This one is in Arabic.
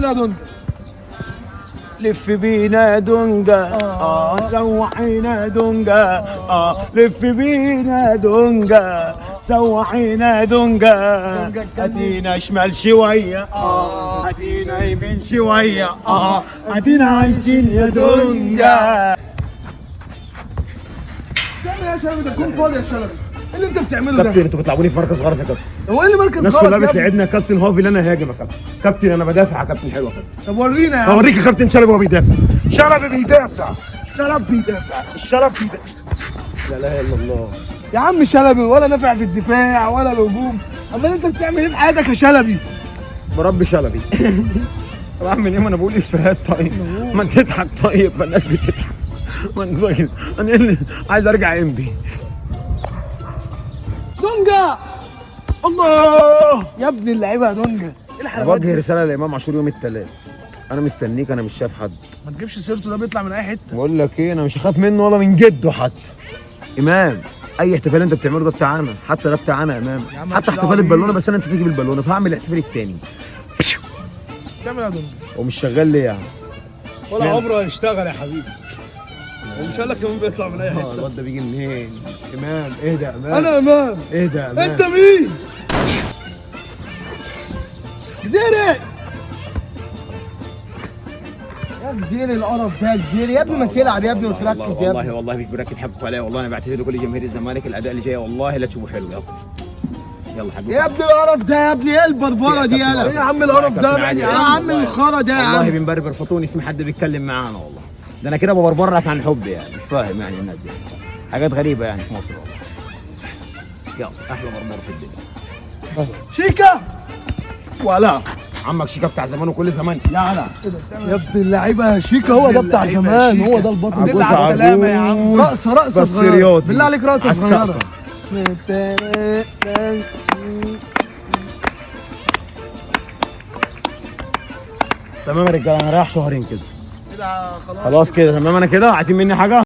كمل يا دونجا. لف بينا دونجا سوحينا دونجا لف بينا دونجا سوحينا دونجا ادينا شمال شويه ادينا يمين شويه ادينا عايشين يا دونجا. يا شلبي ده كون فاضي يا شلبي، ايه اللي انت بتعمله ده؟ كابتن انتوا بتلعبوني في مركز غلط يا كابتن. هو ايه اللي مركز الناس غلط كلها يا ابني؟ بتلعبنا يا كابتن هافي، انا هاجم يا كابتن. كابتن انا بدافع يا كابتن. حلو يا كابتن. طب ورينا يا عم. هوريك يا كابتن شلبي وهو بيدافع. شلبي بيدافع. شلبي بيدافع. الشلبي بيدافع. لا اله الا الله. يا عم شلبي ولا نافع في الدفاع ولا الهجوم، امال انت بتعمل ايه في حياتك يا شلبي؟ مربي شلبي. بعمل ايه؟ ما انا بقول افيهات. طيب ما انت تضحك. طيب ما الناس بتضحك. ما انت انا اللي عايز ارجع امبي. دونجا الله يا ابن اللعيبه يا دونجا، ايه الحلاوات بوجه دي؟ رساله لامام عاشور يوم الثلاث. انا مستنيك، انا مش شايف حد. ما تجيبش سيرته، ده بيطلع من اي حته. بقول لك ايه، انا مش هخاف منه ولا من جده حتى. امام اي احتفال انت بتعمله ده بتاعنا، حتى ده بتاعنا يا امام. يا عم حتى مالكش احتفال دعوة البالونه، بيه. بس انا نسيت اجيب البالونه فهعمل الاحتفال التاني. كمل يا دونجا. هو مش شغال ليه يعني؟ ولا عمره هيشتغل يا حبيبي، ومش قال لك يوم بيطلع من اي حته. الواد ده بيجي منين؟ امام اهدى يا امام. انا امام. اهدى يا امام. انت مين؟ جزيري يا جزيري، القرف ده يا جزيري يا ابني، ما تلعب يا ابني وتركز يا ابني. والله بيك بركز حقكم عليا. والله انا بعتذر لكل جماهير الزمالك. الاداء اللي جاي والله لا تشوفه حلو. يلا حبيبي. يا ابني القرف ده يا ابني، ايه البربره دي؟ يالا ايه يا عم القرف ده يا عم؟ الخرا ده يا والله عم. بنبربر فطوني اسم حد بيتكلم معانا والله. ده انا كده ببربر لك عن حب يعني، مش فاهم يعني الناس دي حاجات غريبه يعني في مصر والله. يلا احلى مرمور في الدنيا. شيكا ولا عمك شيكا بتاع زمان وكل زمان. لا لا يا ابن اللعيبه، شيكا هو ده بتاع زمان، هو ده البطل. عجوز بالله على السلامه يا عم. عجوز. رقصه بس صغيره رياضي. بالله عليك، رقصه على صغيره. السقفة. تمام يا رجاله، انا رايح شهرين كده. كده خلاص. خلاص كده تمام. انا كده عايزين مني حاجه؟